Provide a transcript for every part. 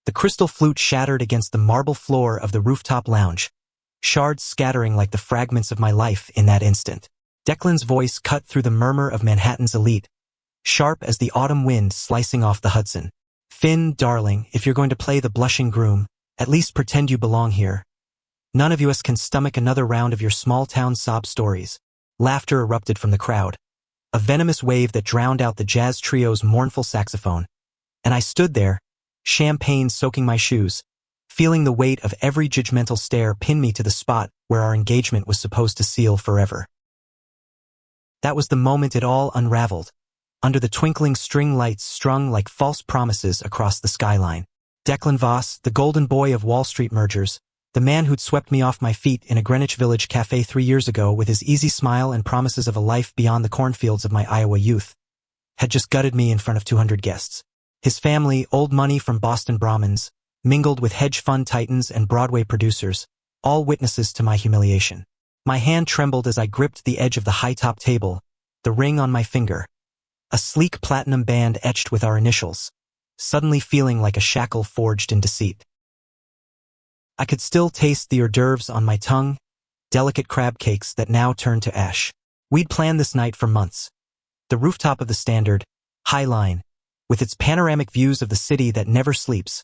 The crystal flute shattered against the marble floor of the rooftop lounge, shards scattering like the fragments of my life in that instant. Declan's voice cut through the murmur of Manhattan's elite, sharp as the autumn wind slicing off the Hudson. Finn, darling, if you're going to play the blushing groom, at least pretend you belong here. None of us can stomach another round of your small-town sob stories. Laughter erupted from the crowd, a venomous wave that drowned out the jazz trio's mournful saxophone. And I stood there, champagne soaking my shoes, feeling the weight of every judgmental stare pin me to the spot where our engagement was supposed to seal forever. That was the moment it all unraveled, under the twinkling string lights strung like false promises across the skyline. Declan Voss, the golden boy of Wall Street mergers, the man who'd swept me off my feet in a Greenwich Village cafe 3 years ago with his easy smile and promises of a life beyond the cornfields of my Iowa youth, had just gutted me in front of 200 guests. His family, old money from Boston Brahmins, mingled with hedge fund titans and Broadway producers, all witnesses to my humiliation. My hand trembled as I gripped the edge of the high-top table, the ring on my finger, a sleek platinum band etched with our initials, suddenly feeling like a shackle forged in deceit. I could still taste the hors d'oeuvres on my tongue, delicate crab cakes that now turned to ash. We'd planned this night for months. The rooftop of the Standard, High Line, with its panoramic views of the city that never sleeps,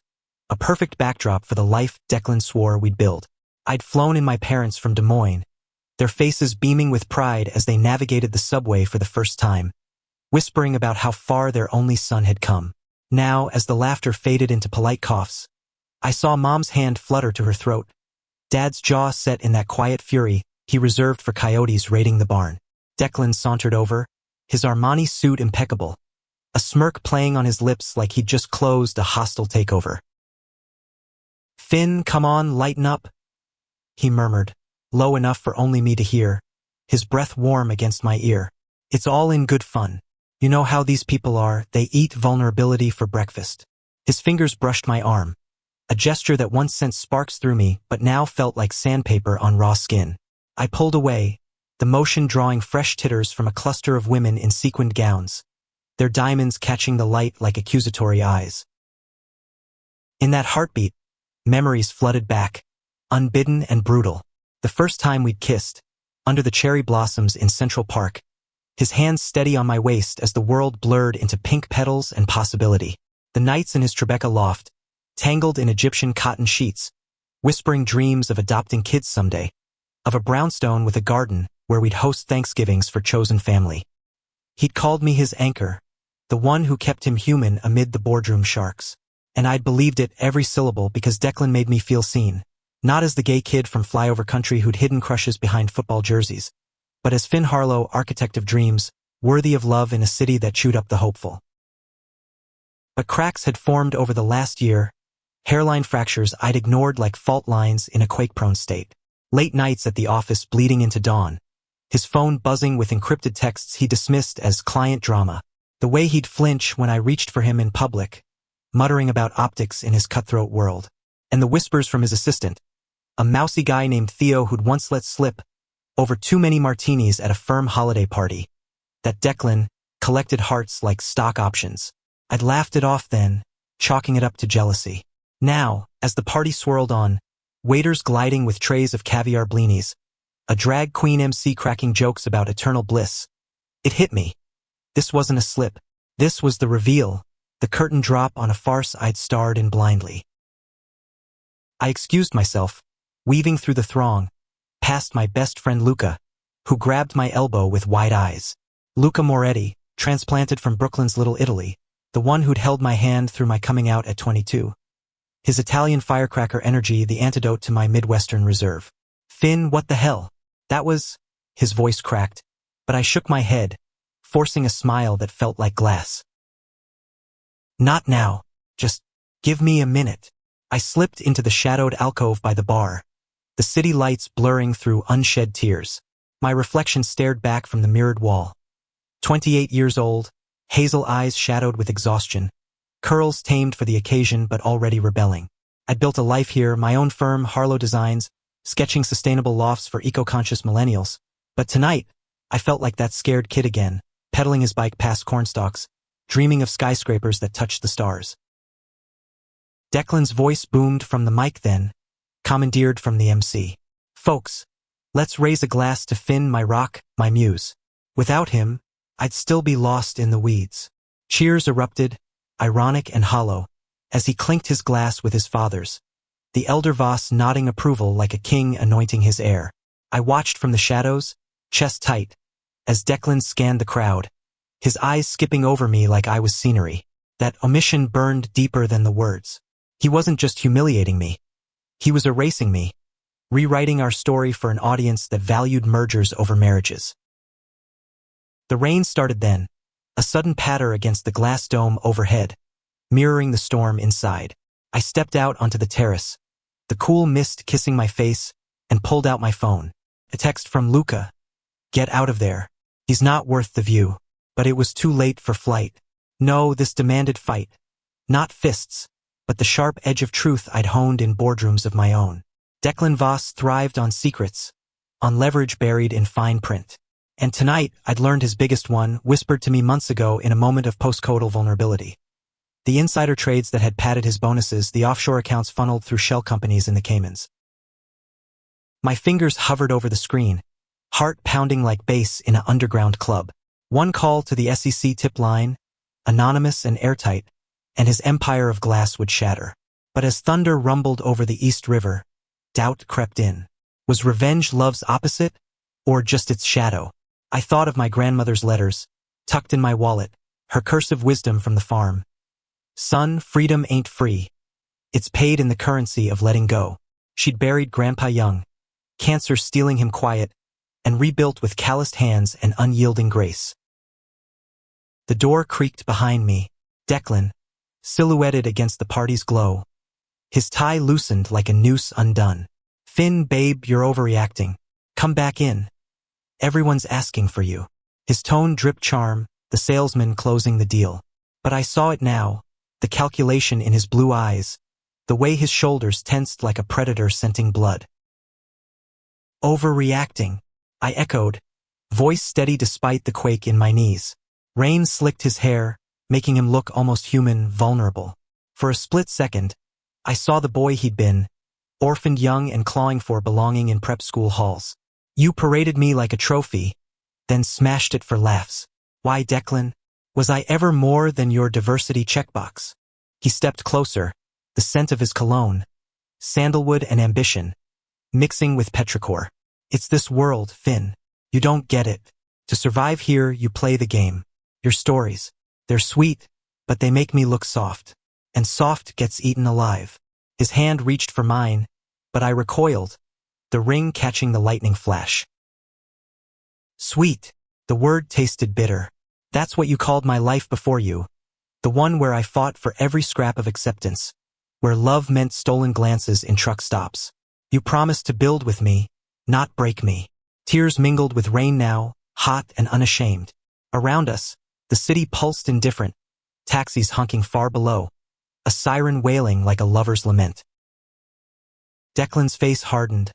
a perfect backdrop for the life Declan swore we'd build. I'd flown in my parents from Des Moines, their faces beaming with pride as they navigated the subway for the first time, whispering about how far their only son had come. Now, as the laughter faded into polite coughs, I saw Mom's hand flutter to her throat, Dad's jaw set in that quiet fury he reserved for coyotes raiding the barn. Declan sauntered over, his Armani suit impeccable, a smirk playing on his lips like he'd just closed a hostile takeover. "Finn, come on, lighten up," he murmured, low enough for only me to hear, his breath warm against my ear. "It's all in good fun. You know how these people are, they eat vulnerability for breakfast." His fingers brushed my arm, a gesture that once sent sparks through me but now felt like sandpaper on raw skin. I pulled away, the motion drawing fresh titters from a cluster of women in sequined gowns, their diamonds catching the light like accusatory eyes. In that heartbeat, memories flooded back, unbidden and brutal. The first time we'd kissed, under the cherry blossoms in Central Park, his hands steady on my waist as the world blurred into pink petals and possibility. The nights in his Tribeca loft, tangled in Egyptian cotton sheets, whispering dreams of adopting kids someday, of a brownstone with a garden where we'd host Thanksgivings for chosen family. He'd called me his anchor, the one who kept him human amid the boardroom sharks. And I'd believed it every syllable because Declan made me feel seen, not as the gay kid from flyover country who'd hidden crushes behind football jerseys, but as Finn Harlow, architect of dreams, worthy of love in a city that chewed up the hopeful. But cracks had formed over the last year, hairline fractures I'd ignored like fault lines in a quake-prone state. Late nights at the office bleeding into dawn, his phone buzzing with encrypted texts he dismissed as client drama, the way he'd flinch when I reached for him in public, muttering about optics in his cutthroat world, and the whispers from his assistant, a mousy guy named Theo who'd once let slip, over too many martinis at a firm holiday party, that Declan collected hearts like stock options. I'd laughed it off then, chalking it up to jealousy. Now, as the party swirled on, waiters gliding with trays of caviar blinis, a drag queen MC cracking jokes about eternal bliss, it hit me. This wasn't a slip. This was the reveal, the curtain drop on a farce I'd starred in blindly. I excused myself, weaving through the throng, past my best friend Luca, who grabbed my elbow with wide eyes. Luca Moretti, transplanted from Brooklyn's Little Italy, the one who'd held my hand through my coming out at 22. His Italian firecracker energy the antidote to my Midwestern reserve. "Finn, what the hell?" That was... His voice cracked, but I shook my head, forcing a smile that felt like glass. "Not now. Just give me a minute." I slipped into the shadowed alcove by the bar, the city lights blurring through unshed tears. My reflection stared back from the mirrored wall. 28 years old, hazel eyes shadowed with exhaustion, curls tamed for the occasion but already rebelling. I'd built a life here, my own firm, Harlow Designs, sketching sustainable lofts for eco-conscious millennials. But tonight, I felt like that scared kid again, pedaling his bike past cornstalks, dreaming of skyscrapers that touched the stars. Declan's voice boomed from the mic then, commandeered from the MC. Folks, let's raise a glass to Finn, my rock, my muse. Without him, I'd still be lost in the weeds. Cheers erupted, ironic and hollow, as he clinked his glass with his father's, the elder Voss nodding approval like a king anointing his heir. I watched from the shadows, chest tight, as Declan scanned the crowd, his eyes skipping over me like I was scenery. That omission burned deeper than the words. He wasn't just humiliating me. He was erasing me, rewriting our story for an audience that valued mergers over marriages. The rain started then, a sudden patter against the glass dome overhead, mirroring the storm inside. I stepped out onto the terrace, the cool mist kissing my face, and pulled out my phone. A text from Luca. Get out of there. He's not worth the view. But it was too late for flight. No, this demanded fight. Not fists, but the sharp edge of truth I'd honed in boardrooms of my own. Declan Voss thrived on secrets, on leverage buried in fine print. And tonight, I'd learned his biggest one, whispered to me months ago in a moment of postcoital vulnerability. The insider trades that had padded his bonuses, the offshore accounts funneled through shell companies in the Caymans. My fingers hovered over the screen, heart pounding like bass in an underground club. One call to the SEC tip line, anonymous and airtight, and his empire of glass would shatter. But as thunder rumbled over the East River, doubt crept in. Was revenge love's opposite, or just its shadow? I thought of my grandmother's letters, tucked in my wallet, her cursive wisdom from the farm. Son, freedom ain't free. It's paid in the currency of letting go. She'd buried Grandpa young, cancer stealing him quiet, and rebuilt with calloused hands and unyielding grace. The door creaked behind me. Declan, silhouetted against the party's glow. His tie loosened like a noose undone. Finn, babe, you're overreacting. Come back in. Everyone's asking for you. His tone dripped charm, the salesman closing the deal. But I saw it now, the calculation in his blue eyes, the way his shoulders tensed like a predator scenting blood. Overreacting, I echoed, voice steady despite the quake in my knees. Rain slicked his hair, making him look almost human, vulnerable. For a split second, I saw the boy he'd been, orphaned young and clawing for belonging in prep school halls. You paraded me like a trophy, then smashed it for laughs. Why, Declan? Was I ever more than your diversity checkbox? He stepped closer, the scent of his cologne, sandalwood and ambition, mixing with petrichor. It's this world, Finn. You don't get it. To survive here, you play the game. Your stories, they're sweet, but they make me look soft. And soft gets eaten alive. His hand reached for mine, but I recoiled, the ring catching the lightning flash. Sweet. The word tasted bitter. That's what you called my life before you. The one where I fought for every scrap of acceptance. Where love meant stolen glances in truck stops. You promised to build with me, not break me. Tears mingled with rain now, hot and unashamed. Around us, the city pulsed indifferent, taxis honking far below, a siren wailing like a lover's lament. Declan's face hardened,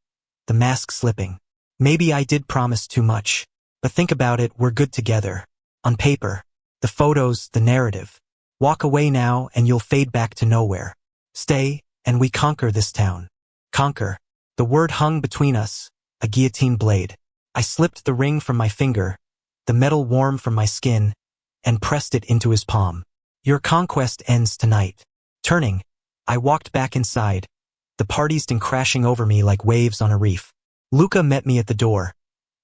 the mask slipping. Maybe I did promise too much, but think about it, we're good together. On paper, the photos, the narrative. Walk away now and you'll fade back to nowhere. Stay, and we conquer this town. Conquer. The word hung between us, a guillotine blade. I slipped the ring from my finger, the metal warm from my skin, and pressed it into his palm. Your conquest ends tonight. Turning, I walked back inside, the partysden crashing over me like waves on a reef. Luca met me at the door,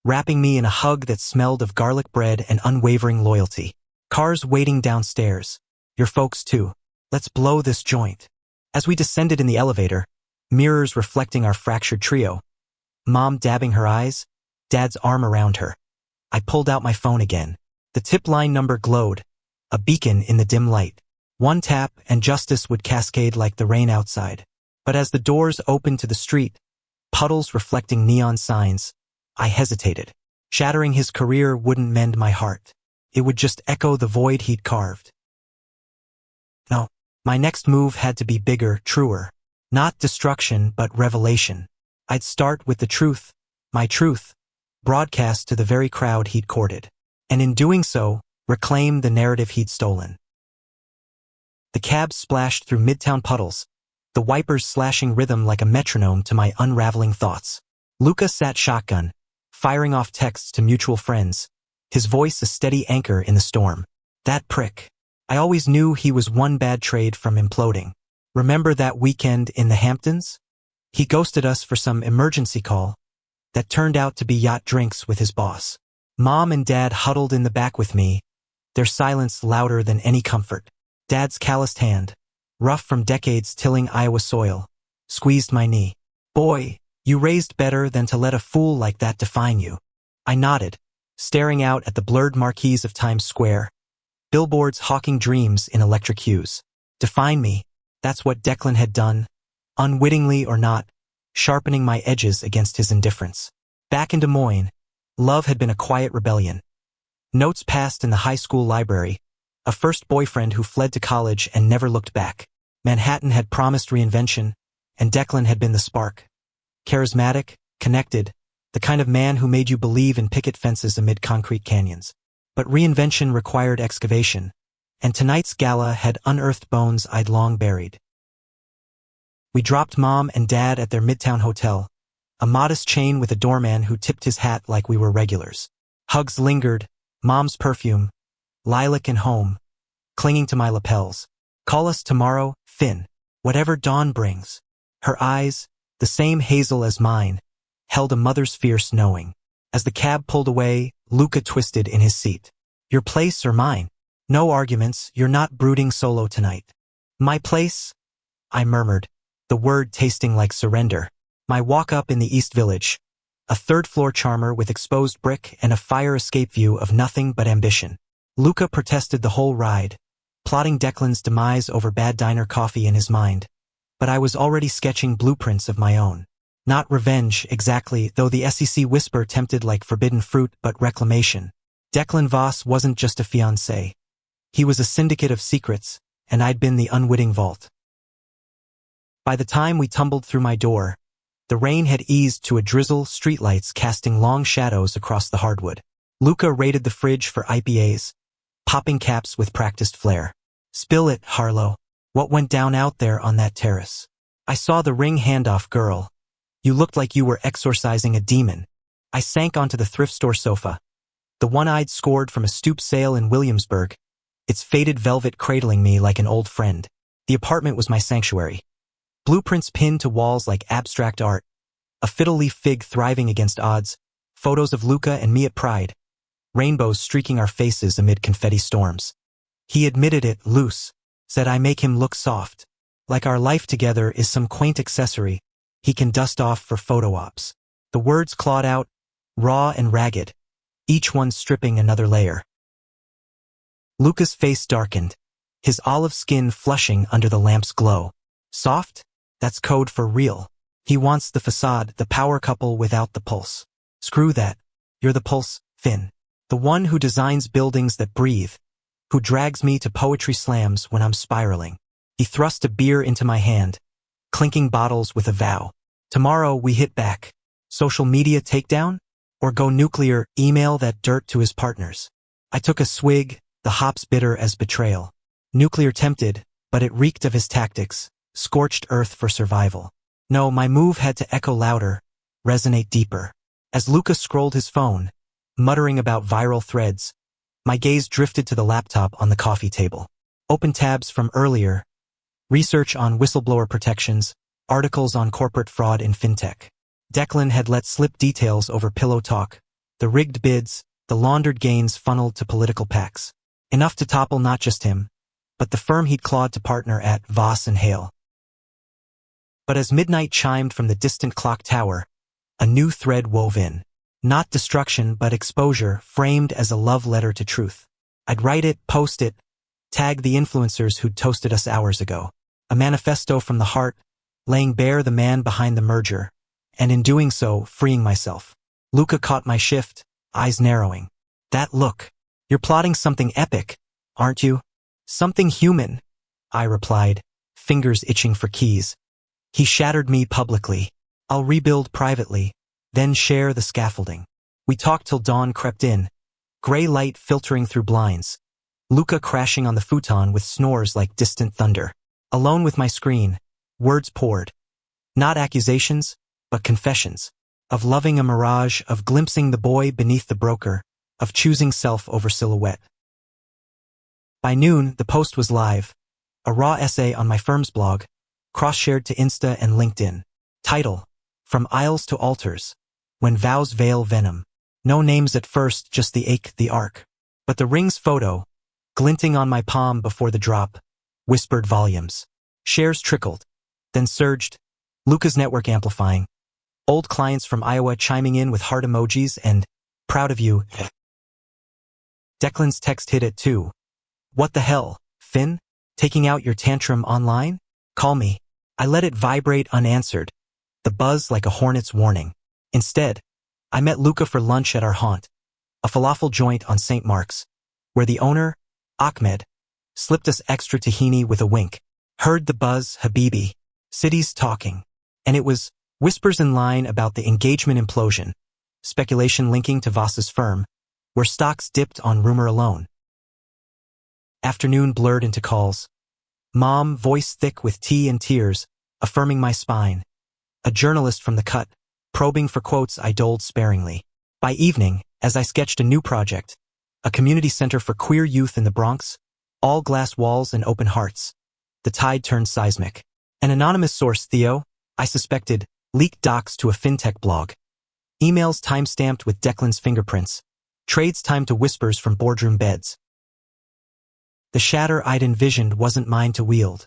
wrapping me in a hug that smelled of garlic bread and unwavering loyalty. Cars waiting downstairs. Your folks too. Let's blow this joint. As we descended in the elevator, mirrors reflecting our fractured trio. Mom dabbing her eyes, Dad's arm around her. I pulled out my phone again. The tip line number glowed, a beacon in the dim light. One tap and justice would cascade like the rain outside. But as the doors opened to the street, puddles reflecting neon signs, I hesitated. Shattering his career wouldn't mend my heart. It would just echo the void he'd carved. No, my next move had to be bigger, truer. Not destruction, but revelation. I'd start with the truth, my truth, broadcast to the very crowd he'd courted. And in doing so, reclaim the narrative he'd stolen. The cab splashed through midtown puddles, the wipers slashing rhythm like a metronome to my unraveling thoughts. Luca sat shotgun, firing off texts to mutual friends, his voice a steady anchor in the storm. That prick. I always knew he was one bad trade from imploding. Remember that weekend in the Hamptons? He ghosted us for some emergency call that turned out to be yacht drinks with his boss. Mom and Dad huddled in the back with me, their silence louder than any comfort. Dad's calloused hand, rough from decades tilling Iowa soil, squeezed my knee. Boy, you raised better than to let a fool like that define you. I nodded, staring out at the blurred marquees of Times Square, billboards hawking dreams in electric hues. Define me, that's what Declan had done, unwittingly or not, sharpening my edges against his indifference. Back in Des Moines, love had been a quiet rebellion. Notes passed in the high school library, a first boyfriend who fled to college and never looked back. Manhattan had promised reinvention, and Declan had been the spark. Charismatic, connected, the kind of man who made you believe in picket fences amid concrete canyons. But reinvention required excavation, and tonight's gala had unearthed bones I'd long buried. We dropped Mom and Dad at their Midtown hotel, a modest chain with a doorman who tipped his hat like we were regulars. Hugs lingered, Mom's perfume, lilac and home, clinging to my lapels. Call us tomorrow, Finn. Whatever dawn brings. Her eyes, the same hazel as mine, held a mother's fierce knowing. As the cab pulled away, Luca twisted in his seat. Your place or mine? No arguments, you're not brooding solo tonight. My place? I murmured, the word tasting like surrender. My walk up in the East Village, a third-floor charmer with exposed brick and a fire escape view of nothing but ambition. Luca protested the whole ride, plotting Declan's demise over bad diner coffee in his mind. But I was already sketching blueprints of my own. Not revenge, exactly, though the SEC whisper tempted like forbidden fruit, but reclamation. Declan Voss wasn't just a fiancé. He was a syndicate of secrets, and I'd been the unwitting vault. By the time we tumbled through my door, the rain had eased to a drizzle, streetlights casting long shadows across the hardwood. Luca raided the fridge for IPAs, popping caps with practiced flair. Spill it, Harlow. What went down out there on that terrace? I saw the ring handoff, girl. You looked like you were exorcising a demon. I sank onto the thrift store sofa, the one I'd scored from a stoop sale in Williamsburg, its faded velvet cradling me like an old friend. The apartment was my sanctuary. Blueprints pinned to walls like abstract art, a fiddle leaf fig thriving against odds, photos of Luca and me at Pride, rainbows streaking our faces amid confetti storms. He admitted it, loose, said I make him look soft. Like our life together is some quaint accessory he can dust off for photo ops. The words clawed out, raw and ragged, each one stripping another layer. Luca's face darkened, his olive skin flushing under the lamp's glow. Soft? That's code for real. He wants the facade, the power couple without the pulse. Screw that. You're the pulse, Finn. The one who designs buildings that breathe, who drags me to poetry slams when I'm spiraling. He thrust a beer into my hand, clinking bottles with a vow. Tomorrow we hit back. Social media takedown? Or go nuclear, email that dirt to his partners. I took a swig, the hops bitter as betrayal. Nuclear tempted, but it reeked of his tactics, scorched earth for survival. No, my move had to echo louder, resonate deeper. As Luca scrolled his phone, muttering about viral threads, my gaze drifted to the laptop on the coffee table. Open tabs from earlier, research on whistleblower protections, articles on corporate fraud in fintech. Declan had let slip details over pillow talk, the rigged bids, the laundered gains funneled to political PACs. Enough to topple not just him, but the firm he'd clawed to partner at Voss and Hale. But as midnight chimed from the distant clock tower, a new thread wove in. Not destruction but exposure, framed as a love letter to truth. I'd write it, post it, tag the influencers who'd toasted us hours ago. A manifesto from the heart, laying bare the man behind the merger, and in doing so, freeing myself. Luca caught my shift, eyes narrowing. That look. You're plotting something epic, aren't you? Something human, I replied, fingers itching for keys. He shattered me publicly. I'll rebuild privately, then share the scaffolding. We talked till dawn crept in, gray light filtering through blinds, Luca crashing on the futon with snores like distant thunder. Alone with my screen, Words poured. Not accusations, but confessions. Of loving a mirage, of glimpsing the boy beneath the broker, of choosing self over silhouette. By noon, the post was live. A raw essay on my firm's blog, cross-shared to Insta and LinkedIn. Title: From Aisles to Altars. When Vows Veil Venom. No names at first, just the ache, the arc. But the ring's photo, glinting on my palm before the drop, whispered volumes. Shares trickled, then surged, Luca's network amplifying. Old clients from Iowa chiming in with heart emojis and, proud of you. Declan's text hit at 2. What the hell, Finn? Taking out your tantrum online? Call me. I let it vibrate unanswered, the buzz like a hornet's warning. Instead, I met Luca for lunch at our haunt, a falafel joint on St. Mark's, where the owner, Ahmed, slipped us extra tahini with a wink. Heard the buzz, Habibi. Cities talking. And it was whispers in line about the engagement implosion, speculation linking to Voss's firm, where stocks dipped on rumor alone. Afternoon blurred into calls. Mom, voice thick with tea and tears, affirming my spine. A journalist from the cut, probing for quotes I doled sparingly. By evening, as I sketched a new project, a community center for queer youth in the Bronx, all glass walls and open hearts, the tide turned seismic. An anonymous source, Theo, I suspected, leaked docs to a fintech blog. Emails time-stamped with Declan's fingerprints. Trades timed to whispers from boardroom beds. The shatter I'd envisioned wasn't mine to wield.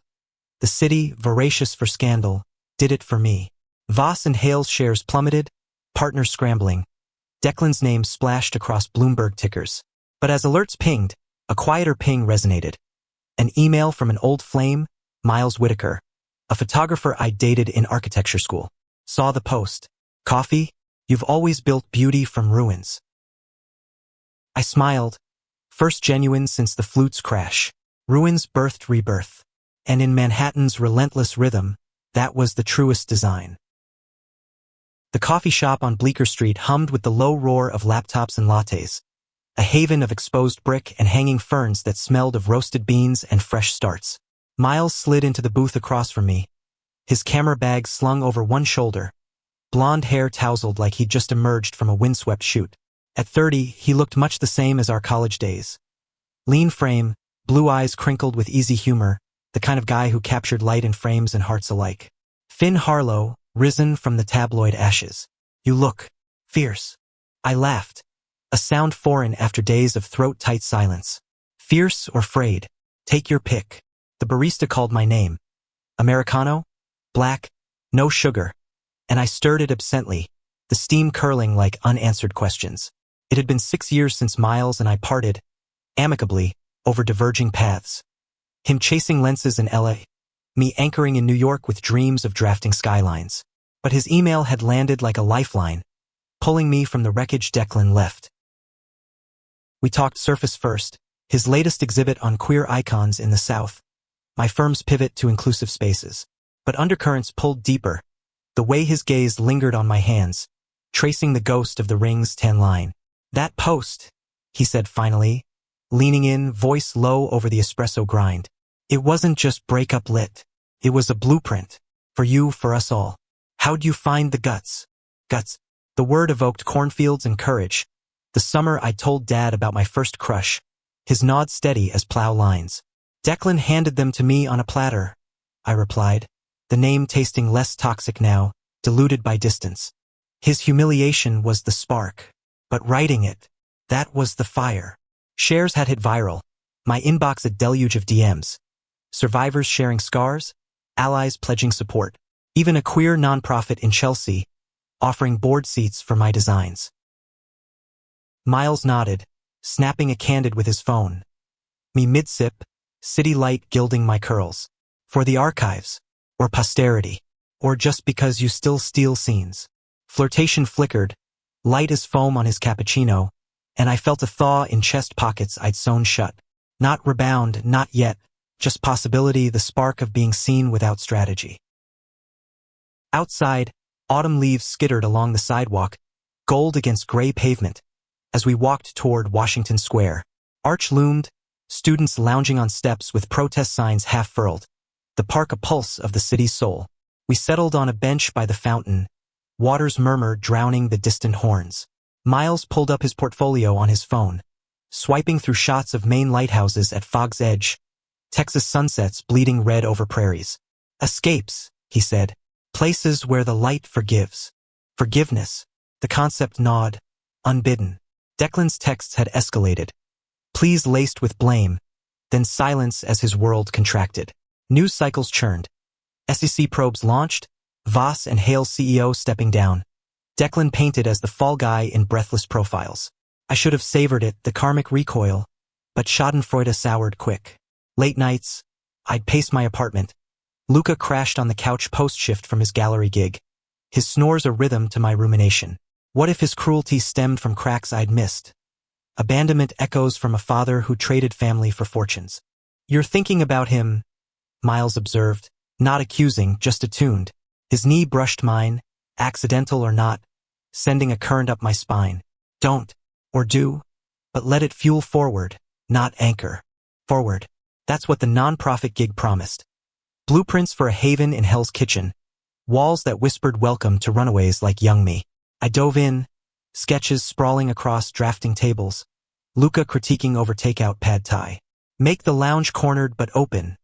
The city, voracious for scandal, did it for me. Voss and Hale's shares plummeted, partners scrambling. Declan's name splashed across Bloomberg tickers. But as alerts pinged, a quieter ping resonated. An email from an old flame, Miles Whitaker, a photographer I dated in architecture school. Saw the post. Coffee? You've always built beauty from ruins. I smiled. First genuine since the flute's crash. Ruins birthed rebirth. And in Manhattan's relentless rhythm, that was the truest design. The coffee shop on Bleecker Street hummed with the low roar of laptops and lattes, a haven of exposed brick and hanging ferns that smelled of roasted beans and fresh starts. Miles slid into the booth across from me, his camera bag slung over one shoulder, blonde hair tousled like he'd just emerged from a windswept chute. At 30, he looked much the same as our college days. Lean frame, blue eyes crinkled with easy humor, the kind of guy who captured light in frames and hearts alike. Finn Harlow, risen from the tabloid ashes. You look fierce. I laughed, a sound foreign after days of throat-tight silence. Fierce or frayed? Take your pick. The barista called my name. Americano? Black? No sugar. And I stirred it absently, the steam curling like unanswered questions. It had been 6 years since Miles and I parted, amicably, over diverging paths. Him chasing lenses in LA, me anchoring in New York with dreams of drafting skylines. But his email had landed like a lifeline, pulling me from the wreckage Declan left. We talked surface first, his latest exhibit on queer icons in the South, my firm's pivot to inclusive spaces. But undercurrents pulled deeper, the way his gaze lingered on my hands, tracing the ghost of the ring's tan line. That post, he said finally, leaning in, voice low over the espresso grind. It wasn't just breakup lit. It was a blueprint. For you, for us all. How'd you find the guts? Guts. The word evoked cornfields and courage. The summer I told Dad about my first crush. His nod steady as plow lines. Declan handed them to me on a platter, I replied, the name tasting less toxic now, diluted by distance. His humiliation was the spark. But writing it, that was the fire. Shares had hit viral. My inbox a deluge of DMs. Survivors sharing scars, allies pledging support. Even a queer nonprofit in Chelsea, offering board seats for my designs. Miles nodded, snapping a candid with his phone. Me mid-sip, city light gilding my curls. For the archives, or posterity, or just because you still steal scenes. Flirtation flickered, light as foam on his cappuccino, and I felt a thaw in chest pockets I'd sewn shut. Not rebound, not yet, just possibility, the spark of being seen without strategy. Outside, autumn leaves skittered along the sidewalk, gold against gray pavement, as we walked toward Washington Square. Arch loomed, students lounging on steps with protest signs half furled. the park a pulse of the city's soul. We settled on a bench by the fountain, water's murmur drowning the distant horns. Miles pulled up his portfolio on his phone, swiping through shots of Maine lighthouses at Fog's Edge, Texas sunsets bleeding red over prairies. Escapes, he said. Places where the light forgives. Forgiveness. The concept gnawed, unbidden. Declan's texts had escalated, pleas laced with blame, then silence as his world contracted. News cycles churned. SEC probes launched, Voss and Hale's CEO stepping down. Declan painted as the fall guy in breathless profiles. I should have savored it, the karmic recoil, but schadenfreude soured quick. Late nights, I'd pace my apartment. Luca crashed on the couch post-shift from his gallery gig, his snores a rhythm to my rumination. What if his cruelty stemmed from cracks I'd missed? Abandonment echoes from a father who traded family for fortunes. You're thinking about him, Miles observed, not accusing, just attuned. His knee brushed mine, accidental or not, sending a current up my spine. Don't, or do, but let it fuel forward, not anchor. Forward. That's what the nonprofit gig promised. Blueprints for a haven in Hell's Kitchen, walls that whispered welcome to runaways like young me. I dove in, sketches sprawling across drafting tables, Luca critiquing over takeout pad thai. Make the lounge cornered but open,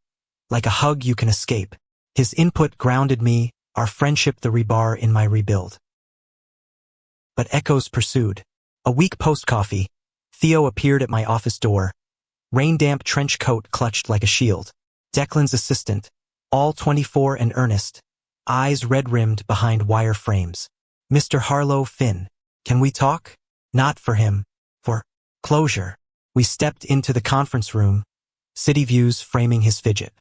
like a hug you can escape. His input grounded me, our friendship the rebar in my rebuild. But echoes pursued. A week post-coffee, Theo appeared at my office door, rain-damp trench coat clutched like a shield. Declan's assistant, all 24 and earnest, eyes red-rimmed behind wire frames. Mr. Harlow Finn, can we talk? Not for him, for closure. We stepped into the conference room, city views framing his fidget.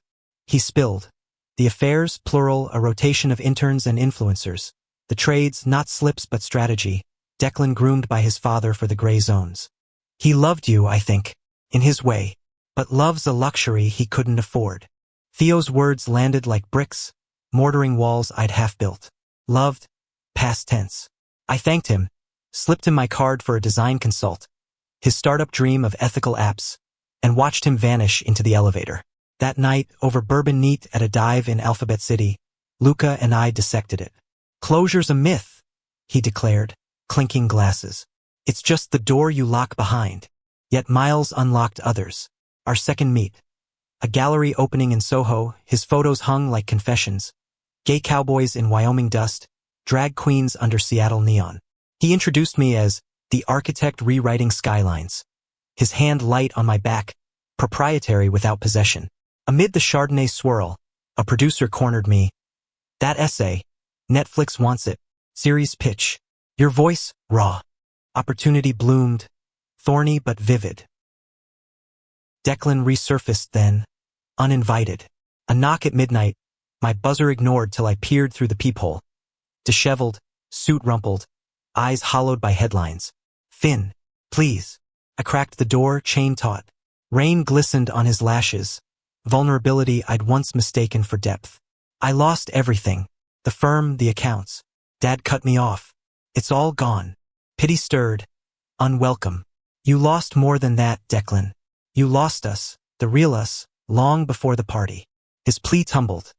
He spilled. The affairs, plural, a rotation of interns and influencers. The trades, not slips but strategy. Declan groomed by his father for the gray zones. He loved you, I think, in his way, but love's a luxury he couldn't afford. Theo's words landed like bricks, mortaring walls I'd half built. Loved, past tense. I thanked him, slipped him my card for a design consult, his startup dream of ethical apps, and watched him vanish into the elevator. That night, over bourbon neat at a dive in Alphabet City, Luca and I dissected it. Closure's a myth, he declared, clinking glasses. It's just the door you lock behind. Yet Miles unlocked others. Our second meet. A gallery opening in Soho, his photos hung like confessions. Gay cowboys in Wyoming dust, drag queens under Seattle neon. He introduced me as the architect rewriting skylines. His hand light on my back, proprietary without possession. Amid the Chardonnay swirl, a producer cornered me. That essay, Netflix wants it. Series pitch. Your voice, raw. Opportunity bloomed, thorny but vivid. Declan resurfaced then, uninvited. A knock at midnight, my buzzer ignored till I peered through the peephole. Disheveled, suit rumpled, eyes hollowed by headlines. Finn, please. I cracked the door, chain taut. Rain glistened on his lashes, vulnerability I'd once mistaken for depth. I lost everything, the firm, the accounts. Dad cut me off. It's all gone. Pity stirred, unwelcome. You lost more than that, Declan. You lost us, the real us, long before the party. His plea tumbled.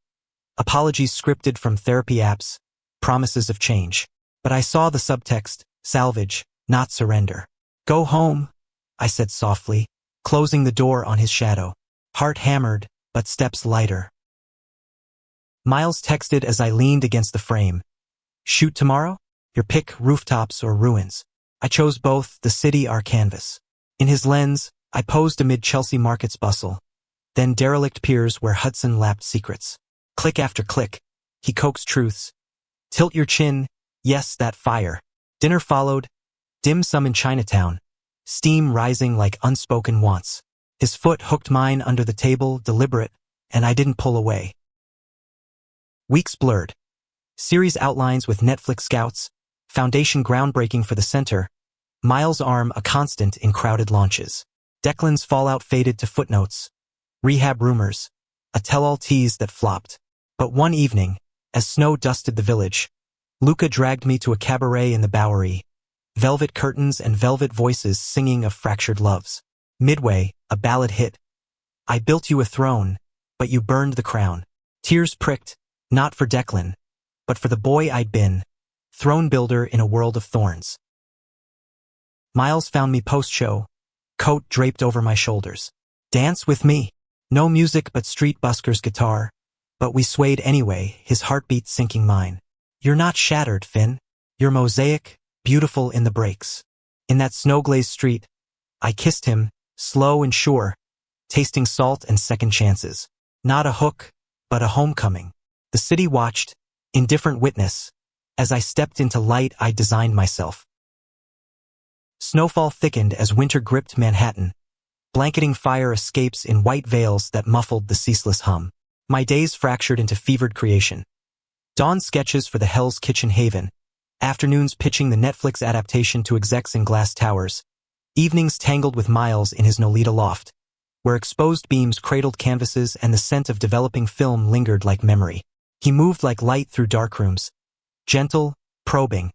Apologies scripted from therapy apps, promises of change. But I saw the subtext, salvage, not surrender. Go home, I said softly, closing the door on his shadow. Heart hammered, but steps lighter. Miles texted as I leaned against the frame. Shoot tomorrow? Your pick, rooftops or ruins. I chose both, the city our canvas. In his lens, I posed amid Chelsea Market's bustle, then derelict piers where Hudson lapped secrets. Click after click, he coaxed truths. Tilt your chin, yes, that fire. Dinner followed, dim sum in Chinatown, steam rising like unspoken wants. His foot hooked mine under the table, deliberate, and I didn't pull away. Weeks blurred. Series outlines with Netflix scouts, foundation groundbreaking for the center, Miles' arm a constant in crowded launches. Declan's fallout faded to footnotes, rehab rumors, a tell-all tease that flopped. But one evening, as snow dusted the village, Luca dragged me to a cabaret in the Bowery, velvet curtains and velvet voices singing of fractured loves. Midway, a ballad hit. I built you a throne, but you burned the crown. Tears pricked, not for Declan, but for the boy I'd been, throne builder in a world of thorns. Miles found me post-show, coat draped over my shoulders. Dance with me. No music but street busker's guitar, but we swayed anyway, his heartbeat sinking mine. You're not shattered, Finn. You're mosaic, beautiful in the breaks. In that snow-glazed street, I kissed him, slow and sure, tasting salt and second chances. Not a hook, but a homecoming. The city watched, indifferent witness, as I stepped into light I designed myself. Snowfall thickened as winter gripped Manhattan, blanketing fire escapes in white veils that muffled the ceaseless hum. My days fractured into fevered creation. Dawn sketches for the Hell's Kitchen Haven, afternoons pitching the Netflix adaptation to execs in glass towers, evenings tangled with Miles in his Nolita loft, where exposed beams cradled canvases and the scent of developing film lingered like memory. He moved like light through dark rooms, gentle, probing,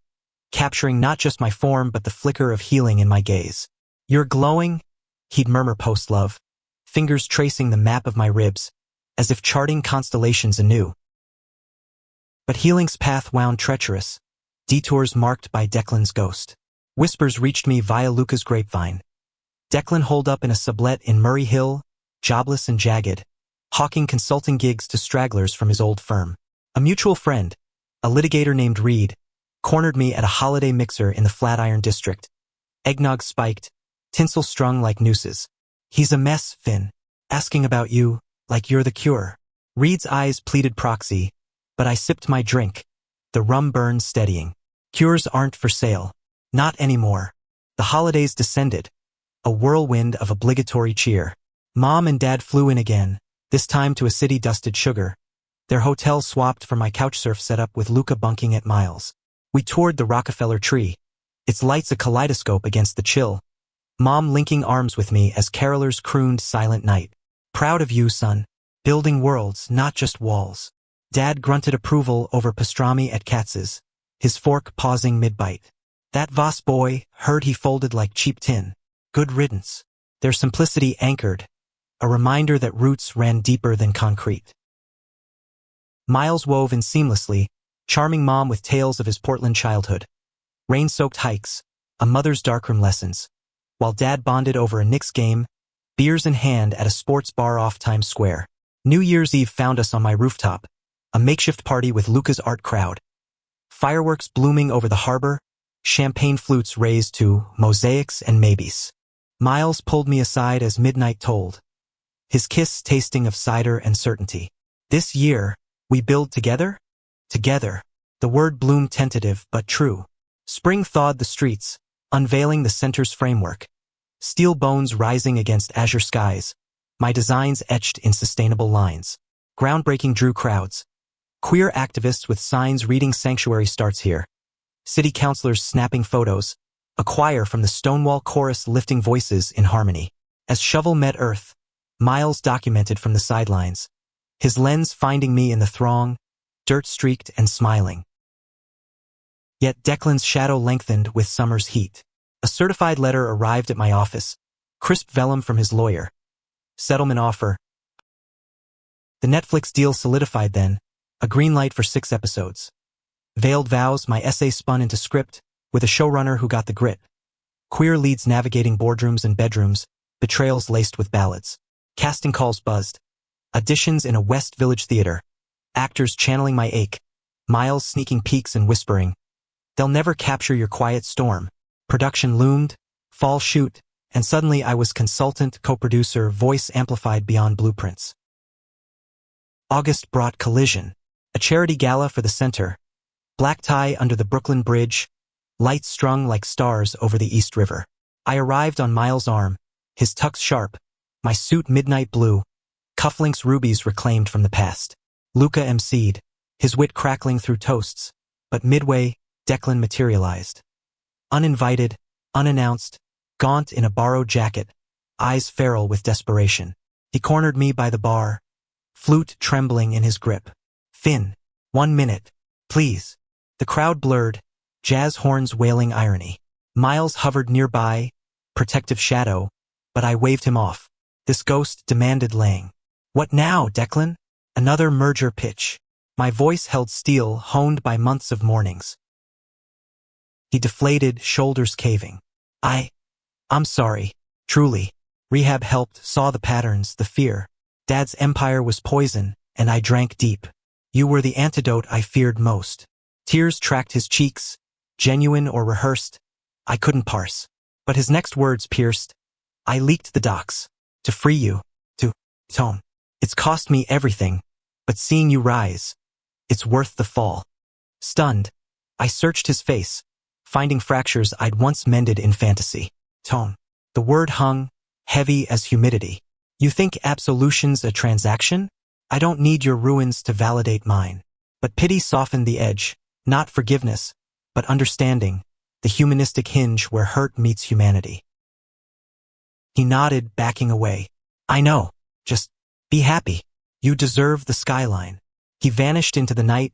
capturing not just my form but the flicker of healing in my gaze. You're glowing, he'd murmur post-love, fingers tracing the map of my ribs, as if charting constellations anew. But healing's path wound treacherous, detours marked by Declan's ghost. Whispers reached me via Luca's grapevine. Declan holed up in a sublet in Murray Hill, jobless and jagged, hawking consulting gigs to stragglers from his old firm. A mutual friend, a litigator named Reed, cornered me at a holiday mixer in the Flatiron district. Eggnog spiked, tinsel strung like nooses. He's a mess, Finn. Asking about you, like you're the cure. Reed's eyes pleaded proxy, but I sipped my drink, the rum burn steadying. Cures aren't for sale. Not anymore. The holidays descended, a whirlwind of obligatory cheer. Mom and Dad flew in again, this time to a city dusted sugar. Their hotel swapped for my couchsurf setup with Luca bunking at Miles. We toured the Rockefeller tree, its lights a kaleidoscope against the chill. Mom linking arms with me as carolers crooned Silent Night. Proud of you, son. Building worlds, not just walls. Dad grunted approval over pastrami at Katz's, his fork pausing mid-bite. That Voss boy, heard he folded like cheap tin. Good riddance. Their simplicity anchored, a reminder that roots ran deeper than concrete. Miles wove in seamlessly, charming Mom with tales of his Portland childhood. Rain-soaked hikes, a mother's darkroom lessons, while Dad bonded over a Knicks game, beers in hand at a sports bar off Times Square. New Year's Eve found us on my rooftop, a makeshift party with Luca's art crowd. Fireworks blooming over the harbor, champagne flutes raised to mosaics and maybes. Miles pulled me aside as midnight tolled, his kiss tasting of cider and certainty. This year, we build together? Together. The word bloomed tentative but true. Spring thawed the streets, unveiling the center's framework. Steel bones rising against azure skies, my designs etched in sustainable lines. Groundbreaking drew crowds. Queer activists with signs reading "Sanctuary starts here." City councilors snapping photos. A choir from the Stonewall chorus lifting voices in harmony. As shovel met earth, Miles documented from the sidelines, his lens finding me in the throng, dirt-streaked and smiling. Yet Declan's shadow lengthened with summer's heat. A certified letter arrived at my office, crisp vellum from his lawyer. Settlement offer. The Netflix deal solidified then, a green light for 6 episodes. Veiled vows, my essay spun into script, with a showrunner who got the grit. Queer leads navigating boardrooms and bedrooms, betrayals laced with ballads. Casting calls buzzed. Auditions in a West Village theater. Actors channeling my ache. Miles sneaking peeks and whispering, "They'll never capture your quiet storm." Production loomed, fall shoot, and suddenly I was consultant, co-producer, voice amplified beyond blueprints. August brought Collision, a charity gala for the center. Black tie under the Brooklyn Bridge, lights strung like stars over the East River. I arrived on Miles' arm, his tux sharp, my suit midnight blue, cufflinks rubies reclaimed from the past. Luca emceed, his wit crackling through toasts, but midway, Declan materialized. Uninvited, unannounced, gaunt in a borrowed jacket, eyes feral with desperation. He cornered me by the bar, flute trembling in his grip. "Finn, 1 minute, please." The crowd blurred, jazz horns wailing irony. Miles hovered nearby, protective shadow, but I waved him off. This ghost demanded laying. "What now, Declan?" Another merger pitch. My voice held steel, honed by months of mornings. He deflated, shoulders caving. I'm sorry. Truly. Rehab helped, saw the patterns, the fear. Dad's empire was poison, and I drank deep. You were the antidote I feared most. Tears tracked his cheeks, genuine or rehearsed. I couldn't parse. But his next words pierced. I leaked the docs. To free you. To tone. It's cost me everything. But seeing you rise, it's worth the fall. Stunned, I searched his face, finding fractures I'd once mended in fantasy. Tone. The word hung, heavy as humidity. You think absolution's a transaction? I don't need your ruins to validate mine. But pity softened the edge, not forgiveness, but understanding, the humanistic hinge where hurt meets humanity. He nodded, backing away. I know. Just be happy. You deserve the skyline. He vanished into the night,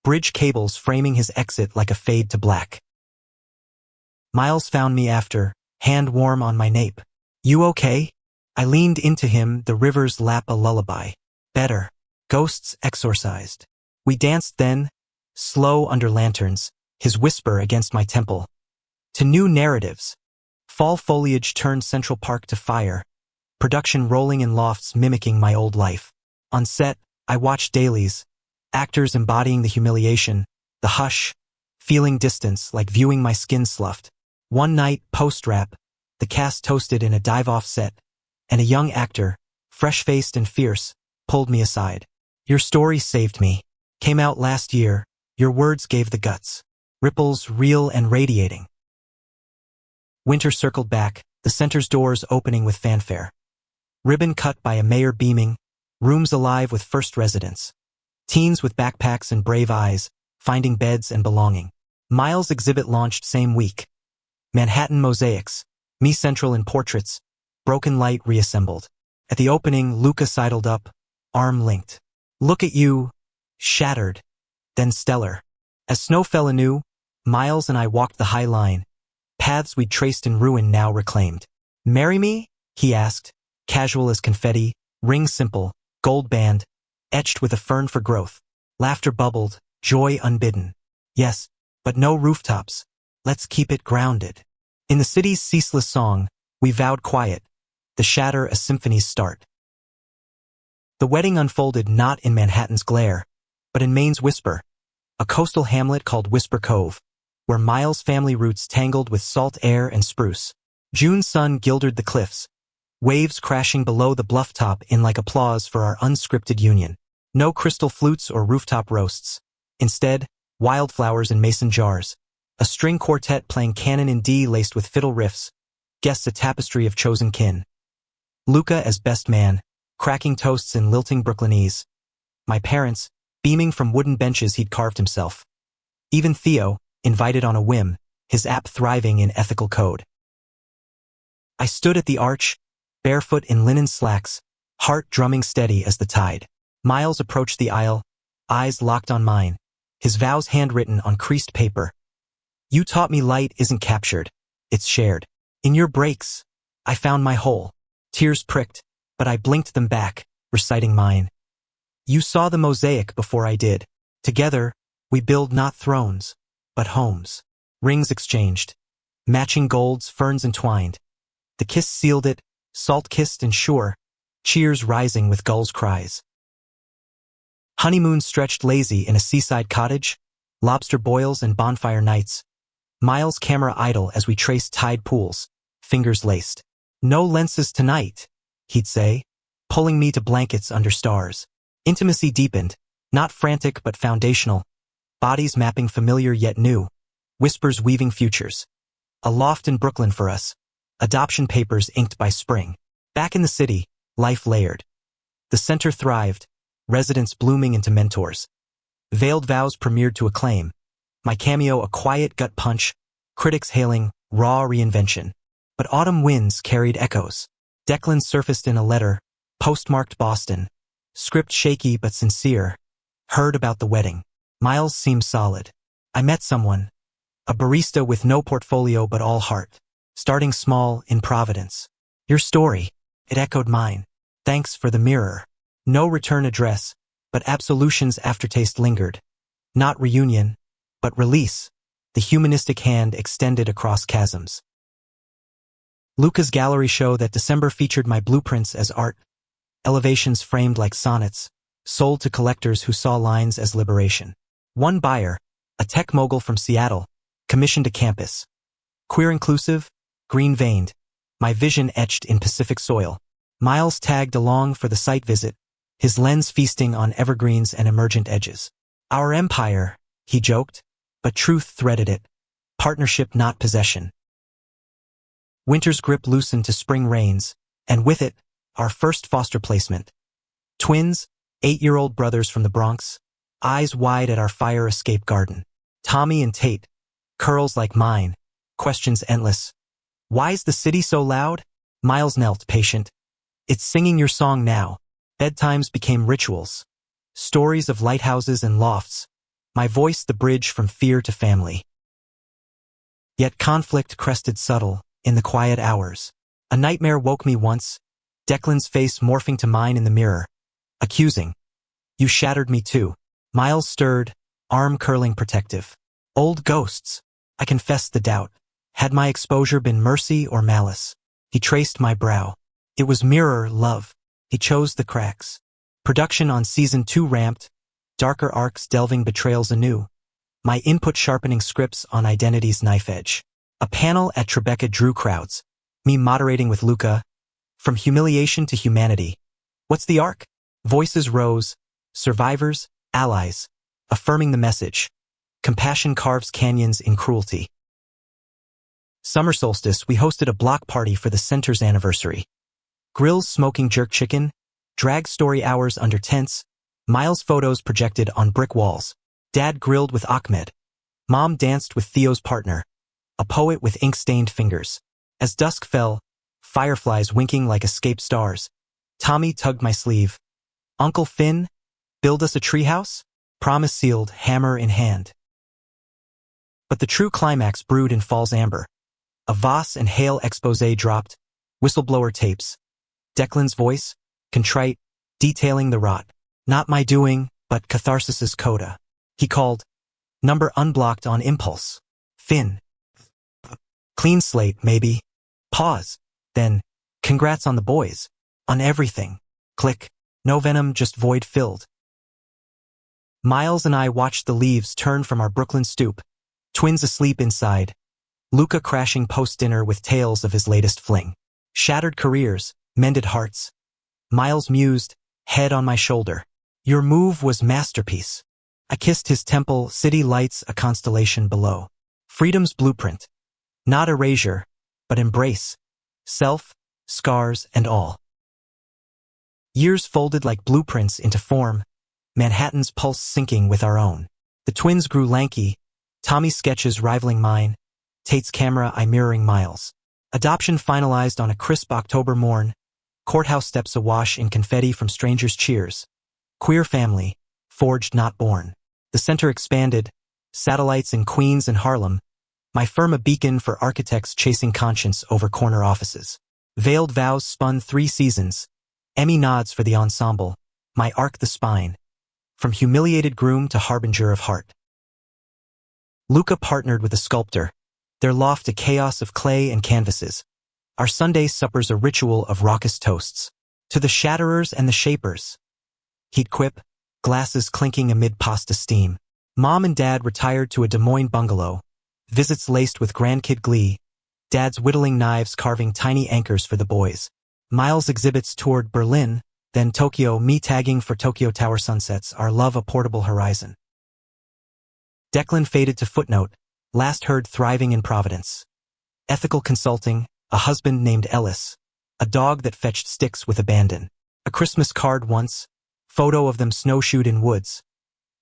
bridge cables framing his exit like a fade to black. Miles found me after, hand warm on my nape. You okay? I leaned into him, the river's lap a lullaby. Better. Ghosts exorcised. We danced then, slow under lanterns, his whisper against my temple. To new narratives. Fall foliage turned Central Park to fire, production rolling in lofts mimicking my old life. On set, I watched dailies, actors embodying the humiliation, the hush, feeling distance like viewing my skin sloughed. One night, post-rap, the cast toasted in a dive-off set, and a young actor, fresh-faced and fierce, pulled me aside. Your story saved me. Came out last year, your words gave the guts. Ripples real and radiating. Winter circled back, the center's doors opening with fanfare. Ribbon cut by a mayor beaming, rooms alive with first residents. Teens with backpacks and brave eyes, finding beds and belonging. Miles' exhibit launched same week. Manhattan mosaics, me central in portraits, broken light reassembled. At the opening, Luca sidled up, arm linked. Look at you, shattered, then stellar. As snow fell anew, Miles and I walked the high line, paths we'd traced in ruin now reclaimed. Marry me? He asked, casual as confetti, ring simple, gold band, etched with a fern for growth. Laughter bubbled, joy unbidden. Yes, but no rooftops. Let's keep it grounded. In the city's ceaseless song, we vowed quiet, the shatter a symphony's start. The wedding unfolded not in Manhattan's glare, but in Maine's whisper, a coastal hamlet called Whisper Cove, where Miles' family roots tangled with salt air and spruce. June's sun gilded the cliffs, waves crashing below the bluff top in like applause for our unscripted union. No crystal flutes or rooftop roasts. Instead, wildflowers in mason jars. A string quartet playing canon in D laced with fiddle riffs. Guests a tapestry of chosen kin. Luca as best man, cracking toasts in lilting Brooklynese. My parents, beaming from wooden benches he'd carved himself. Even Theo, invited on a whim, his app thriving in ethical code. I stood at the arch, barefoot in linen slacks, heart drumming steady as the tide. Miles approached the aisle, eyes locked on mine, his vows handwritten on creased paper. You taught me light isn't captured, it's shared. In your breaks, I found my hole. Tears pricked, but I blinked them back, reciting mine. You saw the mosaic before I did. Together, we build not thrones, but homes. Rings exchanged. Matching golds, ferns entwined. The kiss sealed it, salt-kissed and sure, cheers rising with gulls' cries. Honeymoon stretched lazy in a seaside cottage, lobster boils and bonfire nights. Miles' camera idle as we traced tide pools, fingers laced. No lenses tonight, he'd say, pulling me to blankets under stars. Intimacy deepened, not frantic but foundational. Bodies mapping familiar yet new. Whispers weaving futures. A loft in Brooklyn for us. Adoption papers inked by spring. Back in the city, life layered. The center thrived, residents blooming into mentors. Veiled vows premiered to acclaim. My cameo a quiet gut punch, critics hailing raw reinvention. But autumn winds carried echoes. Declan surfaced in a letter, postmarked Boston. Script shaky but sincere. Heard about the wedding. Miles seemed solid. I met someone. A barista with no portfolio but all heart. Starting small in Providence. Your story. It echoed mine. Thanks for the mirror. No return address. but absolution's aftertaste lingered. Not reunion, but release, the humanistic hand extended across chasms. Luca's gallery show that December featured my blueprints as art, elevations framed like sonnets, sold to collectors who saw lines as liberation. One buyer, a tech mogul from Seattle, commissioned a campus. Queer inclusive, green-veined, my vision etched in Pacific soil. Miles tagged along for the site visit, his lens feasting on evergreens and emergent edges. Our empire, he joked, but truth threaded it. Partnership, not possession. Winter's grip loosened to spring rains, and with it, our first foster placement. Twins, 8-year-old brothers from the Bronx, eyes wide at our fire escape garden. Tommy and Tate, curls like mine, questions endless. Why's the city so loud? Miles knelt, patient. It's singing your song now. Bedtimes became rituals. Stories of lighthouses and lofts. My voice the bridge from fear to family. Yet conflict crested subtle, in the quiet hours. A nightmare woke me once, Declan's face morphing to mine in the mirror. Accusing. You shattered me too. Miles stirred, arm curling protective. Old ghosts. I confessed the doubt. Had my exposure been mercy or malice? He traced my brow. It was mirror, love. He chose the cracks. Production on season 2 ramped, darker arcs delving betrayals anew. My input sharpening scripts on identity's knife edge. A panel at Tribeca drew crowds. Me moderating with Luca. From humiliation to humanity. What's the arc? Voices rose. Survivors, allies. Affirming the message. Compassion carves canyons in cruelty. Summer solstice, we hosted a block party for the center's anniversary. Grills smoking jerk chicken, drag story hours under tents, Miles photos projected on brick walls. Dad grilled with Ahmed. Mom danced with Theo's partner, a poet with ink-stained fingers. As dusk fell, fireflies winking like escaped stars. Tommy tugged my sleeve. Uncle Finn, build us a treehouse? Promise sealed, hammer in hand. But the true climax brewed in Falls Amber. A Voss and Hale expose dropped, whistleblower tapes. Declan's voice, contrite, detailing the rot. Not my doing, but catharsis's coda. He called. Number unblocked on impulse. Finn. Clean slate, maybe. Pause. Then, congrats on the boys. On everything. Click. No venom, just void filled. Miles and I watched the leaves turn from our Brooklyn stoop. Twins asleep inside. Luca crashing post-dinner with tales of his latest fling. Shattered careers, mended hearts. Miles mused, head on my shoulder. Your move was masterpiece. I kissed his temple, city lights, a constellation below. Freedom's blueprint. Not erasure, but embrace. Self, scars, and all. Years folded like blueprints into form, Manhattan's pulse syncing with our own. The twins grew lanky, Tommy's sketches rivaling mine, Tate's camera eye mirroring Miles. Adoption finalized on a crisp October morn, courthouse steps awash in confetti from strangers' cheers. Queer family, forged not born. The center expanded, satellites in Queens and Harlem, my firm a beacon for architects chasing conscience over corner offices. Veiled Vows spun 3 seasons, Emmy nods for the ensemble, my arc the spine. From humiliated groom to harbinger of heart. Luca partnered with a sculptor, their loft a chaos of clay and canvases. Our Sunday suppers a ritual of raucous toasts. To the shatterers and the shapers. He'd quip, glasses clinking amid pasta steam. Mom and Dad retired to a Des Moines bungalow, visits laced with grandkid glee, Dad's whittling knives carving tiny anchors for the boys. Miles exhibits toured Berlin, then Tokyo, me tagging for Tokyo Tower sunsets, our love a portable horizon. Declan faded to footnote, last heard thriving in Providence. Ethical consulting, a husband named Ellis, a dog that fetched sticks with abandon. A Christmas card once, photo of them snowshoed in woods.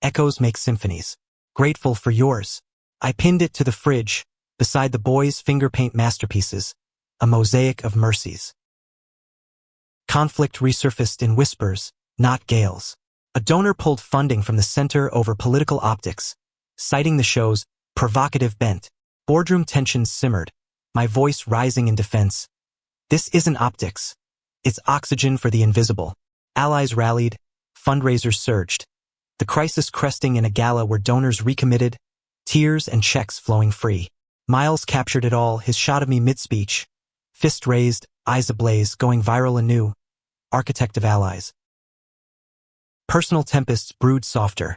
Echoes make symphonies. Grateful for yours. I pinned it to the fridge, beside the boys' finger paint masterpieces, a mosaic of mercies. Conflict resurfaced in whispers, not gales. A donor pulled funding from the center over political optics, citing the show's provocative bent. Boardroom tensions simmered, my voice rising in defense. This isn't optics. It's oxygen for the invisible. Allies rallied, Fundraisers surged, the crisis cresting in a gala where donors recommitted, tears and checks flowing free. Miles captured it all, his shot of me mid-speech, fist raised, eyes ablaze, going viral anew, architect of allies. Personal tempests brewed softer.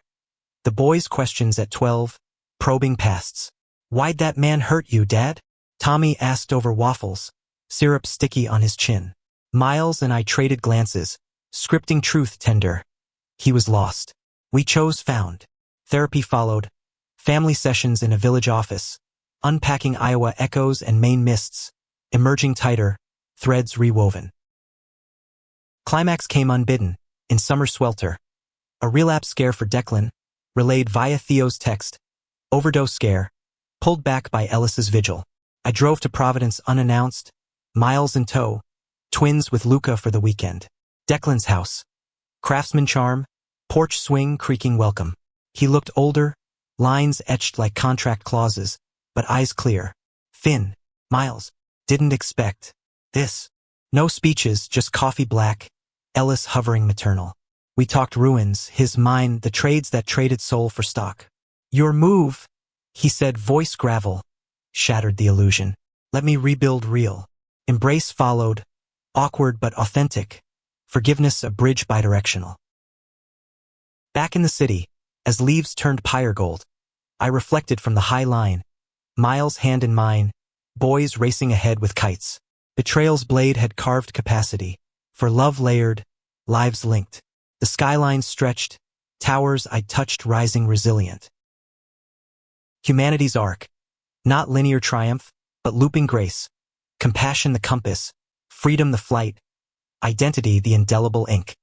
The boys' questions at 12, probing pasts. Why'd that man hurt you, Dad? Tommy asked over waffles, syrup sticky on his chin. Miles and I traded glances, scripting truth tender. He was lost. We chose found. Therapy followed. Family sessions in a village office. Unpacking Iowa echoes and Maine mists. Emerging tighter, threads rewoven. Climax came unbidden, in summer swelter. A relapse scare for Declan, relayed via Theo's text. Overdose scare, pulled back by Ellis's vigil. I drove to Providence unannounced, Miles in tow, twins with Luca for the weekend. Declan's house. Craftsman charm, porch swing creaking welcome. He looked older, lines etched like contract clauses, but eyes clear. Finn, Miles, didn't expect this. No speeches, just coffee black, Ellis hovering maternal. We talked ruins, his mind, the trades that traded soul for stock. Your move, he said, voice gravel, shattered the illusion. Let me rebuild real. Embrace followed, awkward but authentic. Forgiveness a bridge bidirectional. Back in the city, as leaves turned pyre gold, I reflected from the high line, Miles hand in mine, boys racing ahead with kites. Betrayal's blade had carved capacity, for love layered, lives linked. The skyline stretched, towers I touched rising resilient. Humanity's arc, not linear triumph, but looping grace. Compassion the compass, freedom the flight, identity the indelible ink.